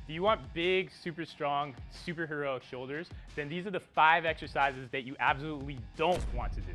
If you want big, super strong, superheroic shoulders, then these are the 5 exercises that you absolutely don't want to do.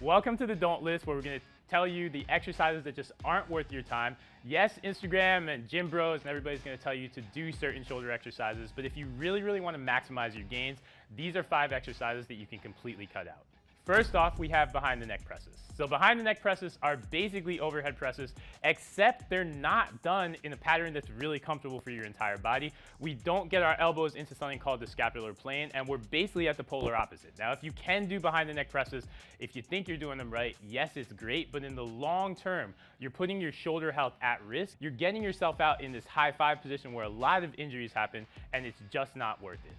Welcome to the Don't List, where we're going to tell you the exercises that just aren't worth your time. Yes, Instagram and gym bros and everybody's going to tell you to do certain shoulder exercises, but if you really want to maximize your gains, these are 5 exercises that you can completely cut out. First off, we have behind the neck presses. So behind the neck presses are basically overhead presses, except they're not done in a pattern that's really comfortable for your entire body. We don't get our elbows into something called the scapular plane, and we're basically at the polar opposite. Now, if you can do behind the neck presses, if you think you're doing them right, yes, it's great, but in the long term, you're putting your shoulder health at risk. You're getting yourself out in this high 5 position where a lot of injuries happen, and it's just not worth it.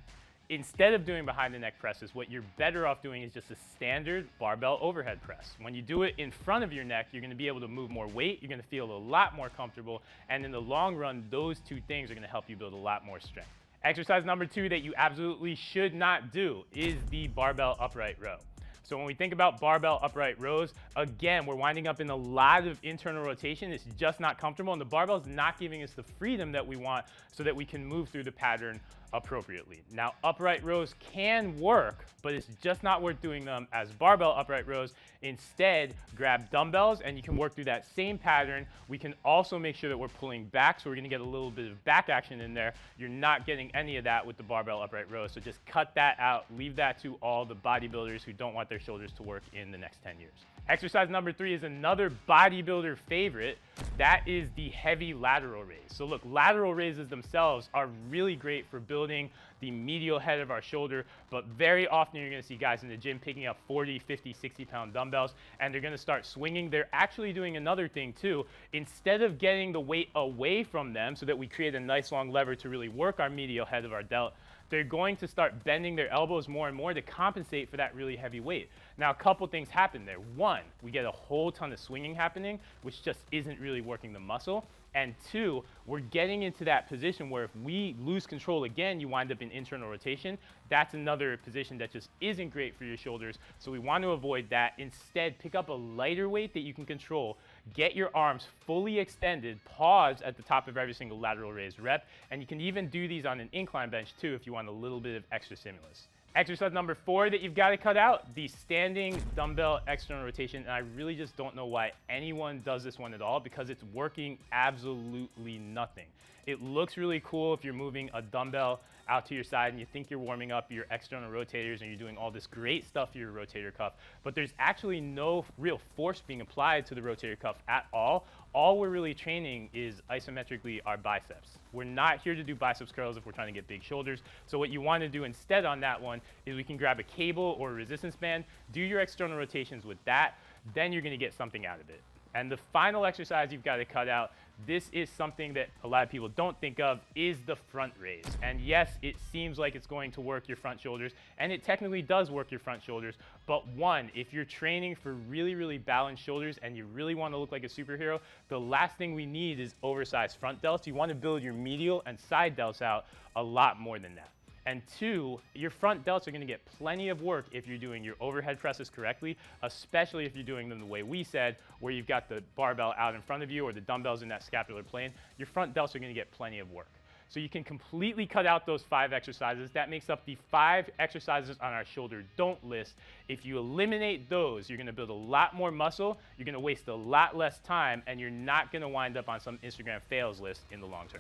Instead of doing behind the neck presses, what you're better off doing is just a standard barbell overhead press. When you do it in front of your neck, you're going to be able to move more weight, you're going to feel a lot more comfortable, and in the long run, those 2 things are going to help you build a lot more strength. Exercise number 2 that you absolutely should not do is the barbell upright row. So when we think about barbell upright rows, again, we're winding up in a lot of internal rotation. It's just not comfortable, and the barbell is not giving us the freedom that we want so that we can move through the pattern appropriately. Now, upright rows can work, but it's just not worth doing them as barbell upright rows. Instead, grab dumbbells and you can work through that same pattern. We can also make sure that we're pulling back, so we're going to get a little bit of back action in there. You're not getting any of that with the barbell upright rows, so just cut that out. Leave that to all the bodybuilders who don't want their shoulders to work in the next 10 years. Exercise number 3 is another bodybuilder favorite. That is the heavy lateral raise. So look, lateral raises themselves are really great for building the medial head of our shoulder, but very often you're going to see guys in the gym picking up 40, 50, 60 pound dumbbells, and they're going to start swinging. They're actually doing another thing too. Instead of getting the weight away from them so that we create a nice long lever to really work our medial head of our delt, they're going to start bending their elbows more and more to compensate for that really heavy weight. Now, a couple things happen there. 1, we get a whole ton of swinging happening, which just isn't really working the muscle. And 2, we're getting into that position where if we lose control again, you wind up in internal rotation. That's another position that just isn't great for your shoulders. So we want to avoid that. Instead, pick up a lighter weight that you can control. Get your arms fully extended, pause at the top of every single lateral raise rep, and you can even do these on an incline bench too if you want a little bit of extra stimulus. Exercise number 4 that you've got to cut out, the standing dumbbell external rotation. And I really just don't know why anyone does this one at all, because it's working absolutely nothing. It looks really cool if you're moving a dumbbell out to your side and you think you're warming up your external rotators and you're doing all this great stuff to your rotator cuff, but there's actually no real force being applied to the rotator cuff at all. All we're really training is isometrically our biceps. We're not here to do biceps curls if we're trying to get big shoulders. So what you want to do instead on that one is we can grab a cable or a resistance band, do your external rotations with that, then you're going to get something out of it. And the final exercise you've got to cut out, this is something that a lot of people don't think of, is the front raise. And yes, it seems like it's going to work your front shoulders, and it technically does work your front shoulders. But 1, if you're training for really balanced shoulders and you really want to look like a superhero, the last thing we need is oversized front delts. You want to build your medial and side delts out a lot more than that. And 2, your front delts are going to get plenty of work if you're doing your overhead presses correctly, especially if you're doing them the way we said, where you've got the barbell out in front of you or the dumbbells in that scapular plane. Your front delts are going to get plenty of work. So you can completely cut out those 5 exercises. That makes up the 5 exercises on our shoulder don't list. If you eliminate those, you're going to build a lot more muscle, you're going to waste a lot less time, and you're not going to wind up on some Instagram fails list in the long term.